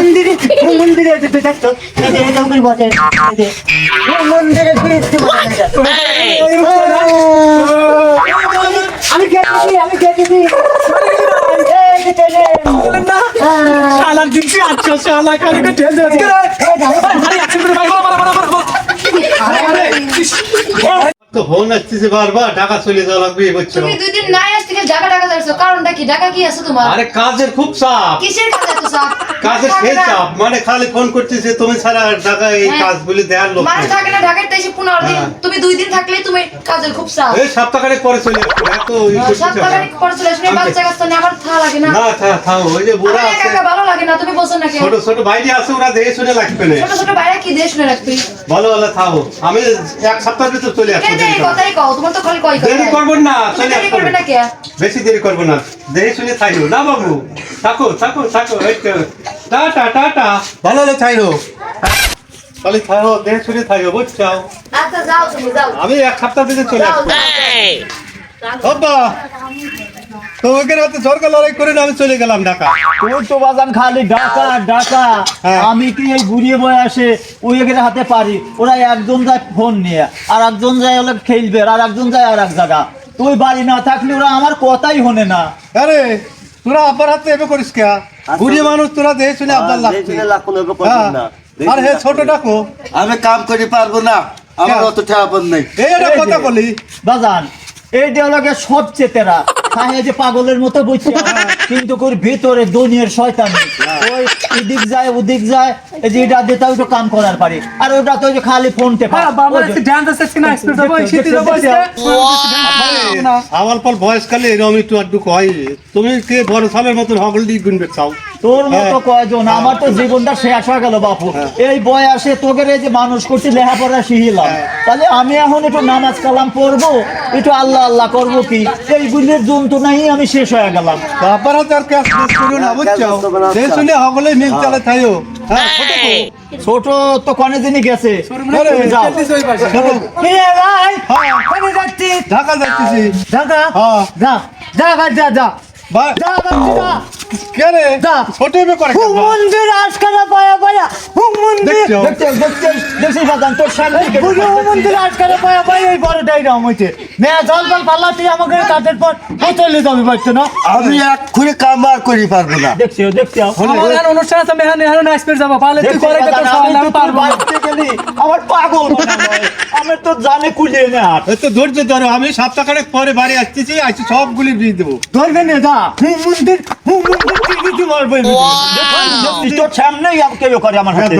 মন্দিরে দেখতো এরকম করে বসে মন্দিরে আমি খেয়েছি শালার দিচ্ছি আচ্ছা শালা খালি তো ফোন আসছে বারবার ঢাকা চলে যাওয়া লাগবে বলছো তুমি দুই দিন নাই আজ থেকে ঢাকা যাচ্ছ কারণটা কি ঢাকা কি আছে তোমার আরে কাজের খুব চাপ কিসের কাজ এত চাপ কাজের সেই চাপ মানে খালি ফোন করতেছে তুমি ছাড়া ঢাকা এই কাজগুলি দেওয়ার লোক মানে থাকে না ঢাকায় তাই 15 দিন তুমি দুই দিন থাকলে তুমি কাজের খুব চাপ এই সপ্তাহখানেক পরে চলে আসবে এত সপ্তাহখানেক পরে চলে আসবে বাচ্চা কাচ্চা নিয়ে আমার থা লাগে না না থাও ওই যে বুড়া আমার আছে একা ভালো লাগে না তুমি বলছো না কেন ছোট ছোট ভাইটি আছে ওরা দেখে শুনে লাগবে না ছোট ছোট বাইরে কি দেশ শুনে রাখবি ভালো ভালো থাও আমি এক সপ্তাহের ভিতর চলে আসবো এই কথাই কও তোমার তো খালি কই দেরি করবো না চলে দেরি আসবো করবে না কে বেশি দেরি করবো না দেখে শুনে থাইও না বাবু থাকো এই তো টাটা ভালো ভালো থাইও তাহলে থাইও দেখে শুনে থাইও বুঝছো আচ্ছা যাও তুমি যাও আমি এক সপ্তাহ ভিতরে চলে আসবো বাবা তোমাকে রাতে সরকার লড়াই করে না আমি চলে গেলাম ঢাকা তুই তো বাজান খালি ডাকা আমি কি এই বুড়িয়ে বয়সে ওই এর হাতে পারি ওরা একজন যায় ফোন নিয়ে আর একজন যায় হলো খেলবে আর একজন যায় আর এক জায়গা তুই বাড়ি না থাকলে ওরা আমার কথাই হনে না আরে তোরা আব্বার হাতে এবে করিস কে বুড়ি মানুষ তোরা দেখে শুনে আব্বার লাগছে আর হে ছোট ডাকো আমি কাম করে পারবো না আমার অত ঠাপন নেই এই একটা কথা বলি বাজান এই ডিয়ালগে সবচেয়ে তেরা তাই যে পাগলের মতো বলছে কিন্তু ওর ভিতরে দুনিয়ার শয়তানি ওই এদিক যায় ওদিক যায় এই যে এটা দিতে একটু কাম করার পারে আর ওটা তো ওই যে খালি ফোন টেপা আমার পর বয়স কালে এরকম একটু আড্ডু কয় তুমি কে বড় সালের মতন হগল দিয়ে গুনবে চাও তোর মতো কয়জন আমার তো জীবনটা শেষ হয়ে গেল বাপু এই বয়সে তোকে এই যে মানুষ করছি লেখাপড়া শিখিলাম তাহলে আমি এখন একটু নামাজ কালাম পড়বো একটু আল্লাহ করবো কি এই গুণের জন্তু নাই আমি শেষ হয়ে গেলাম আব্বার হাতে আর ক্যাশ করো না বুঝছো দেখে শুনে হগলে মিল চালে থাইও হ্যাঁ ছোট ছোট তো কনে দিনই গেছে যাও। কি রে ভাই? কোনে যাচ্ছিস? ঢাকা যাচ্ছি ঢাকা? হ্যাঁ যা। ভাই যা বাচ্চা যা। কে রে যা। ছোট এবে করে হুম মন্দির আজকাল পায়া হুম মন্দির দেখছো? দেখছিস বাজান তোর সামনে বুঝো মন্দির আজকাল পায়া এই বড়টাই রাম হইছে নে জল পাল্লা তুই আমাকে কাটের পর চলে যাবি বাচ্চা না আমি এক খুঁড়ে কাম আর করি পারবো না দেখছিও আমার অনুষ্ঠান আছে মেহান মেহান আসবে যাবো পালে তুই করে তো আমি পারবো আমার পাগল আমি তো জানে কুলিয়ে না এই তো ধৈর্য ধরো আমি সপ্তাহখানেক পরে বাড়ি আসতেছি আসছি সবগুলি দিয়ে দেবো ধরবে না যা হুম মন্দির কি মারবে তোর সামনে কেউ করে আমার হাতে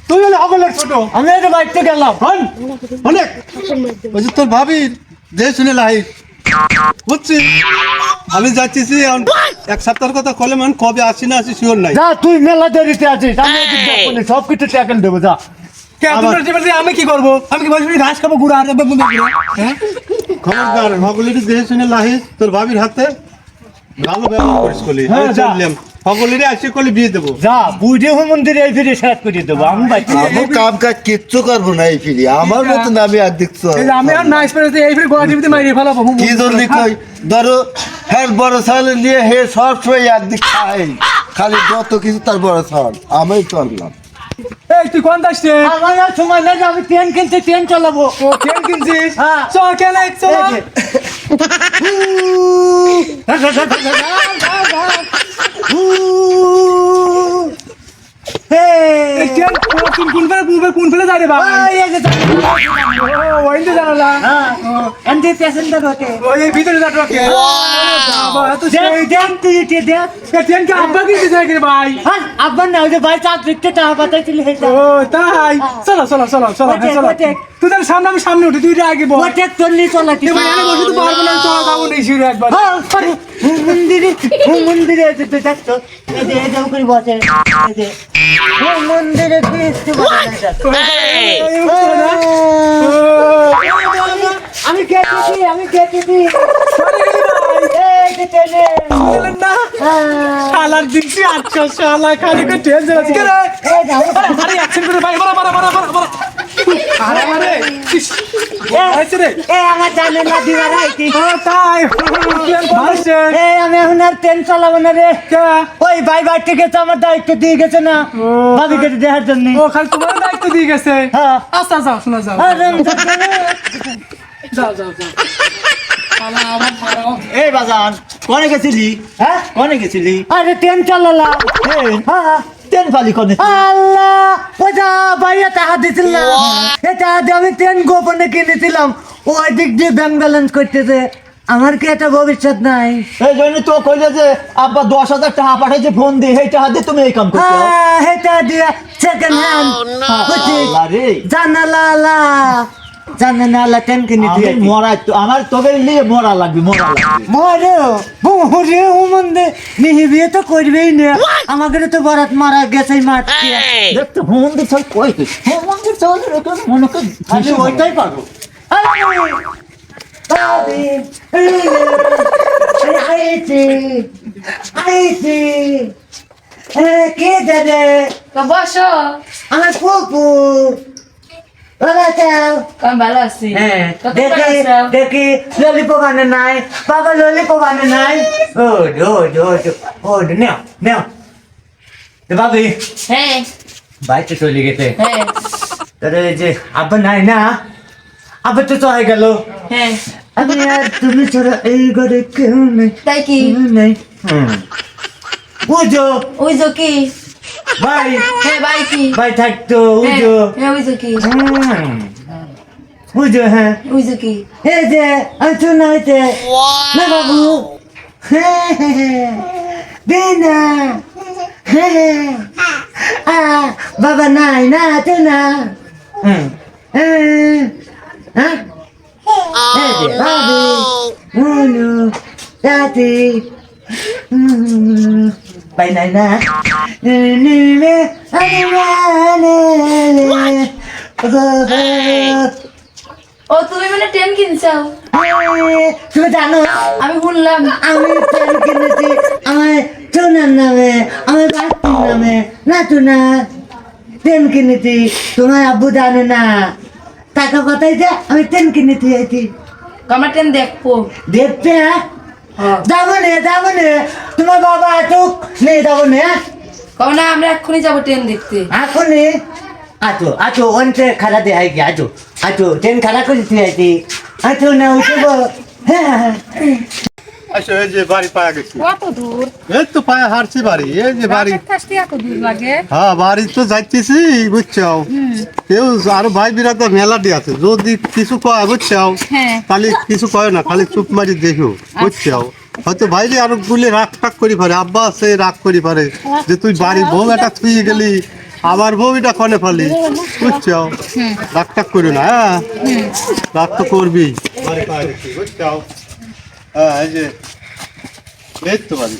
তুই হলে হগলের ছোট আমি এই বাড়িতে গেলাম অনেক ওই যে তোর ভাবির যে শুনে লাই বুঝছি আমি যাচ্ছি এক সপ্তাহের কথা কলে মানে কবে আসি না আসি শিওর নাই যা তুই মেলা দেরিতে আছিস আমি সব কিছু ট্যাকেল দেবো যা আমি কি করবো আমি কি বলছি ঘাস খাবো গুড়া আর হ্যাঁ খবরদার হগলের যে শুনে লাহি তোর ভাবির হাতে ভালো ব্যবহার করিস কলি হ্যাঁ, যা। চললাম হগলেরই আসি কলি বিয়ে দেবো যা বুঝে মন্দিরে এই ফিরে সাত করে দেবো আমি বাড়িতে আমি কাম কাজ কিচ্ছু করবো না এই ফিরি আমার মতন আমি আর দেখছো আমি আর নাইস পেরে এই ফিরে গোড়া টিভিতে মারিয়ে ফেলাবো কি জরুরি কই ধরো হ্যাঁ বড় সালে নিয়ে হে সব সময় একদিক খাই খালি যত কিছু তার বড় সাল আমি চললাম এই তুই কোন দাস রে আমার আর সময় নেই আমি ট্রেন কিনছি ট্রেন চালাবো ও ট্রেন কিনছিস হ্যাঁ। চল কেন চল এই ট্রেন কোন ফেলে যায় রে বাবা ওইতে জানালা ওই এই ভিতরে যা ট্রাকে বাবা এত সেই ট্রেন কে আব্বা কি দিছে রে ভাই আব্বার না ওই যে ভাই চাকরিতে টাকা পাঠাইছিল ও তাই চলো তুই তাহলে সামনে আমি সামনে উঠি তুই আগে বল চল্লিশ চলা কি এবার এনে বসে তো পারবো না চলা যাবো না শিরো একবার মন্দিরে দেখতো এই যে এরকম করে বসে এই যে মন্দিরে আমি খেতেছি শালার দিচ্ছি আচ্ছা শালা খালি করে ট্রেন যাচ্ছে রে আরে অ্যাকশন করে ভাই বড় হয়েছে রে আমার জানে না দিবার আইতি তাই ভাইছে আমি এখন আর ট্রেন চালাবো না রে ওই ভাই বাড়িতে গেছে আমার দায়িত্ব দিয়ে গেছে না ভাবিকে দেখার জন্য ও খালি তোমার দায়িত্ব দিয়ে গেছে হ্যাঁ আচ্ছা যাও শোনা যাও যাও যাও যাও এই বাজান কোনে গেছিলি হ্যাঁ কোনে গেছিলি আরে ট্রেন চালালাম হ্যাঁ তেন ফালি কোনে আল্লাহ ওটা বাইরে টাকা দিছিল না এটা আমি ট্রেন গোপনে কিনেছিলাম ওই দিক দিয়ে ব্যাংক ব্যালেন্স করতেছে আমার কি একটা ভবিষ্যৎ নাই এই জন্য তো কইলে যে আব্বা 10,000 টাকা পাঠাইছে ফোন দিয়ে এই টাকা দিয়ে তুমি এই কাম করছো এটা দিয়ে সেকেন্ড হ্যান্ড আরে জানালা জানালা ট্রেন কিনে আমি দিয়ে মরা আমার তোকে নিয়ে মরা লাগবে মরে মরে মন্দে মিহি বিয়ে তো করবেই না আমাকে তো বরাত মারা গেছে মাঠকে দেখতে ফোন দিয়ে চল কই তুই ফোন দিয়ে চল এরকম মনে কর আমি ওইটাই পারবো কে দাদা তো বসো আমার ফুপু আমি ভালো আছি তো তুমি ভালো দেখি আছো? দেখি ললিপপ আনে নাই বাবা ললিপপ আনে নাই ও নেও নেও ভাবি হ্যাঁ বাইতে চলে গেছে হ্যাঁ তাহলে এই যে আব্বা নাই না আব্বা তো চলে গেল হ্যাঁ আমি আর তুমি ছাড়া এই ঘরে কেউ নেই তাই কি কেউ নেই বুঝো ওই যে কি ভাই হ্যাঁ ভাই কি ভাই থাকতো হ্যাঁ বুঝো হ্যাঁ, ওই যে কি বুঝো হ্যাঁ ওই যে কি এই যে আছো না হইতে না বাবু দিনা বাবা নাই না আছো না ভাবি মুনু দাদি বাই নাই না ও তুমি মানে ট্রেন কিনছো তুমি জানো আমি শুনলাম আমি ট্রেন কিনেছি আমার চুনার নামে আমার বাচ্চার নামে না চুনা ট্রেন কিনেছি তোমার আব্বু জানে না টাকা কথাই যে আমি ট্রেন কিনেছি আইছি আমরা ট্রেন দেখবো দেখতে যাবো নে তোমার বাবা আসুক নেই যাবো নে কারণ আমরা এক্ষুনি যাবো ট্রেন দেখতে এখনই আছো অন্তে খারাপ দেখাই কি আছো ট্রেন খারাপ করে তুই আইছি আছো না উঠবো হ্যাঁ আচ্ছা এই যে বাড়ি পায়া গেছি কত দূর এই তো পায়া হারছি বাড়ি এই যে বাড়ি থাকতে এত দূর লাগে হ্যাঁ বাড়ি তো যাইতেছি বুঝছো কেউ আরো ভাই বিরাতে মেলাটি আছে যদি কিছু কয় বুঝছো হ্যাঁ। খালি কিছু কয় না খালি চুপ মারি দেখো বুঝছো হয়তো বাইরে আরো গুলি রাগ টাক করি পারে আব্বা আছে রাগ করি পারে যে তুই বাড়ি বউ এটা থুই গেলি আমার বউ এটা কনে ফালি বুঝছো রাগ টাক করি না হ্যাঁ রাগ তো করবি বাড়ি পায়া গেছি বুঝছো হ্যাঁ এই যে এই তো বাড়ি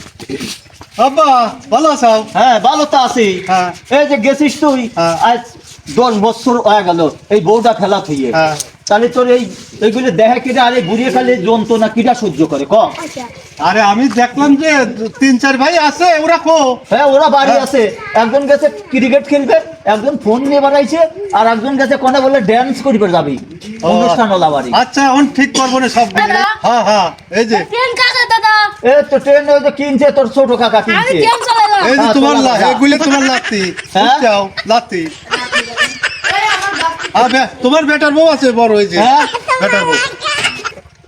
আব্বা ভালো আছো হ্যাঁ ভালো তো আছি হ্যাঁ। এই যে গেছিস তুই হ্যাঁ। আজ 10 বছর হয়ে গেল এই বউটা খেলা থইয়ে হ্যাঁ। তাহলে তোর এইগুলো দেখে কিনা আরে বুড়িয়ে খালি যন্ত্রণা কিটা সহ্য করে কম আরে আমি দেখলাম যে 3-4 ভাই আছে ওরা কো হ্যাঁ ওরা বাড়ি আছে একজন গেছে ক্রিকেট খেলবে একজন ফোন নিয়ে বাড়াইছে আর একজন গেছে কোনে বলে ড্যান্স করিবে যাবি অনুষ্ঠান হলা বাড়ি আচ্ছা অন ঠিক করবো না সব হ্যাঁ হ্যাঁ এই যে ট্রেন কাকে দাদা এ তো ট্রেন ওই যে কিনছে তোর ছোট কাকা আমি কিনছে ট্রেন চালাইলাম এই যে হ্যাঁ, তোমার তোলা যা। এগুলি তোমার লাত্তি হ্যাঁ? যাও লাত্তি তোমার বেটার বউ আছে বড় এই যে হ্যাঁ? বেটার বউ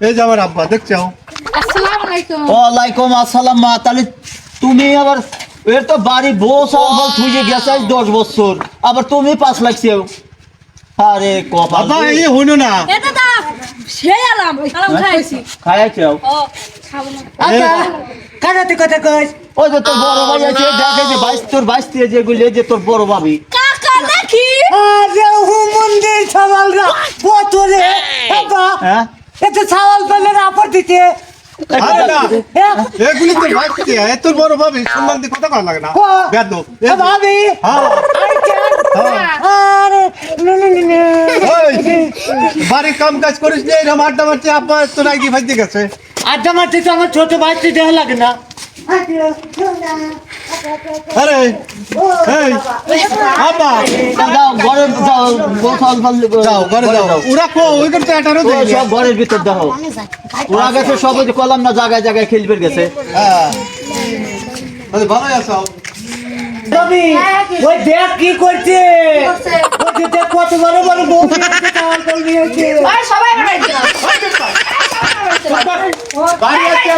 এই যে আমার আব্বা দেখছো আসসালামু আলাইকুম ওয়ালাইকুম আসসালাম মা তাহলে তুমি আবার এর তো বাড়ি বউ সব থুয়ে গেছে 10 বছর আবার তুমি 5 লাখ চেও আরে কপাল আব্বা এই হইনো না এ দাদা সে এলাম সালাম খাইছি খায় চেও ও খাবো না আচ্ছা কানাতে কথা কইস ওই যে তোর বড় ভাই আছে দেখে যে 22 তোর 22 দিয়ে যেগুলো যে তোর বড় ভাবি কাকা দেখি আরে হু মন্দির ছাওয়ালরা পতরে বাবা হ্যাঁ এত ছাওয়াল পেলে রাপড় দিতে আরে না হ্যাঁ এগুলি তো ভাবছি এ তোর বড় ভাবি সম্মান দিয়ে কথা কর লাগে না বেদব ভাবি হ্যাঁ আরে ওই বাড়ির কাম কাজ করিস নি এরকম আড্ডা মারছি আব্বা তো নাকি ভাইতে গেছে আড্ডা মারতে তো আমার ছোট ভাইতে দেওয়া লাগে না আরে এই আব্বা যাও ঘরে যাও গোসল যাও ঘরে যাও ওরা কো ওই করতে এটারও ও, দেই সব ঘরের ভিতর দেখো ওরা গেছে সব ওই যে কলাম না জায়গায় জায়গায় খেলবে গেছে হ্যাঁ তাহলে ভালোই আছো রবি ওই দেখ কি করছে ওই যে দেখ কত বড় বড় বউ আছে চাল কল নিয়েছে আর সবাই আমার বাড়িতে যাও। বাড়ি আসতে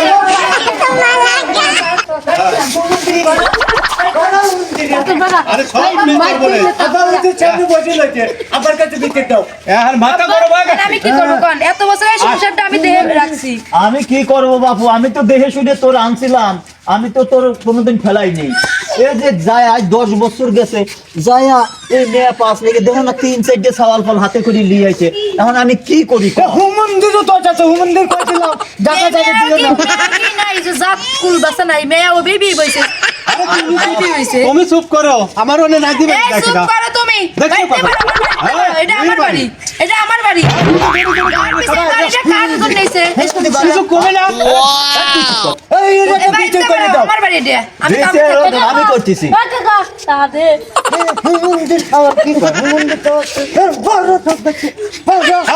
আরে সব মিলে বলে আবার ওই যে সামনে বসে রয়েছে আমার কাছে দিতে দাও এখন মাথা গরম হয়ে গেছে আমি কি করবো কোন এত বছর এই সংসারটা আমি দেহে রাখছি আমি কি করব বাপু আমি তো দেখে শুনে তোর আনছিলাম আমি তো তোর কোনোদিন ফেলাই নেই এই যে যায় আজ 10 বছর গেছে যায়া এই মেয়ে পাস লেগে দেখো না 3-4টে সওয়াল ফল হাতে করে নিয়ে আইছে এখন আমি কি করি কও? হুমন্দিরও তো আছে হুমন্দির কইছিলাম জায়গা জায়গা দিও না না এই যে জাত কুল বাসা নাই মেয়া ও বেবি বইছে বেবি হইছে তুমি চুপ করো আমার ওনে নাই দিবে এই চুপ করো তুমি দেখছো এটা আমার বাড়ি এটা আমার বাড়ি এটা কার জন্য নিছে কিছু কমে না এই এটা বিচার করে দাও আমার বাড়ি এটা আমি দিছে, আমি করতেছি তাদের হুমন্দির খাওয়ার কি করে হুমন্দির তো বড় সব দেখছে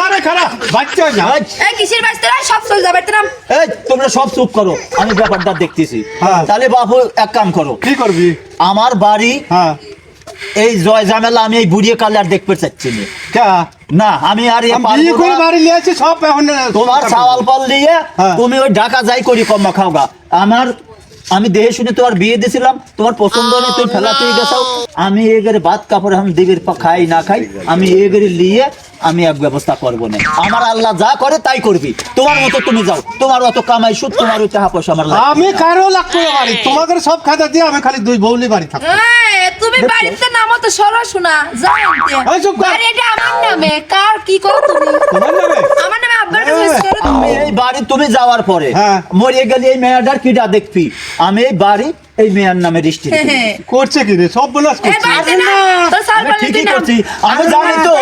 আরে খারাপ বাচ্চা না এই কিসের বাস্তে সব চলে যাবে তোরা এই তোমরা সব চুপ করো আমি ব্যাপারটা দেখতেছি হ্যাঁ। তাহলে বাপু এক কাম করো কি করবি আমার বাড়ি হ্যাঁ এই জয় ঝামেলা আমি এই বুড়িয়ে কালে আর দেখতে চাচ্ছি না। কে না আমি আর এ বিয়ে পারবো করে না। বাড়ি লিয়েছি সব এখন তোমার চাওয়াল পাল দিয়ে হ্যাঁ। তুমি ওই ঢাকা যাই করি কম্মা খাওগা আমি দেহে শুনে তোমার বিয়ে দিছিলাম তোমার পছন্দ নেই তুমি ফেলা তুই গেছাও আমি এগেরে ভাত কাপড় আমি দিবির খাই না খাই আমি এগেরে লিয়ে আমি এক ব্যবস্থা করবো না আমার আল্লাহ যা করে তাই করবি তোমার মতো তুমি যাও তোমার অত কামাই সুদ তোমার ওই টাকা পয়সা আমার লাগবে না। আমি কারো লাগতো না বাড়ি তোমাদের সব খাতা দিয়ে আমি খালি দুই বউলি বাড়ি থাকবো তুমি বাড়িতে নামো তো সরো শোনা যাও এই চুপ কর। বাড়ি এটা আমার নামে কার কি করো তুমি তোমার নামে আমার নামে আব্বার কাছে হইছে করো আমি তুমি এই বাড়ি তুমি যাওয়ার পরে হ্যাঁ। মরিয়ে গেলে এই মেয়েটার কিটা দেখবি আমি এই বাড়ি এই মেয়ের নামে রেজিস্ট্রি করছে কি রে সব বলাস এই করছে বাড়িতে না তোর সাল আমি পালে ঠিকই দিন করছি আমি জানি তো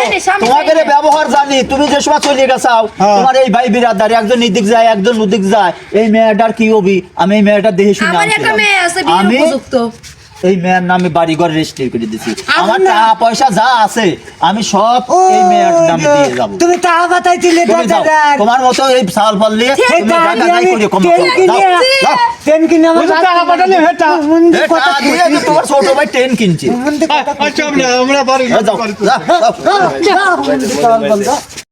তোমাদের এই ব্যবহার জানি তুমি যে সময় চলে গেছাও হ্যাঁ। তোমার এই ভাই বিরাদার একজন এদিক যায় একজন ওদিক যায় এই মেয়েটার কি হবি আমি এই মেয়েটার দেখে শুনে আমার একটা আনছিলাম। মেয়ে আছে বিয়ের আমি উপযুক্ত এই মেয়ের নামে বাড়ি ঘর রেজিস্ট্রি করে দিছি আমার টাকা পয়সা যা আছে আমি সব এই মেয়ের নামে দিয়ে যাবো তুমি তা বাতাইছিলে তুমি যাও দাদার তোমার মতো এই সাল ফল দিয়ে তুমি টাকা যাই করে কম ট্রেন কিনে আমার ওই যে টাকা পাঠালে হেটা হুমন্দির কথা তোমার ছোট ভাই ট্রেন কিনছে হুমন্দির কথা আচ্ছা আমরা বাড়ি যাও যাও, যাও। হুমন্দির চাল বন্ধ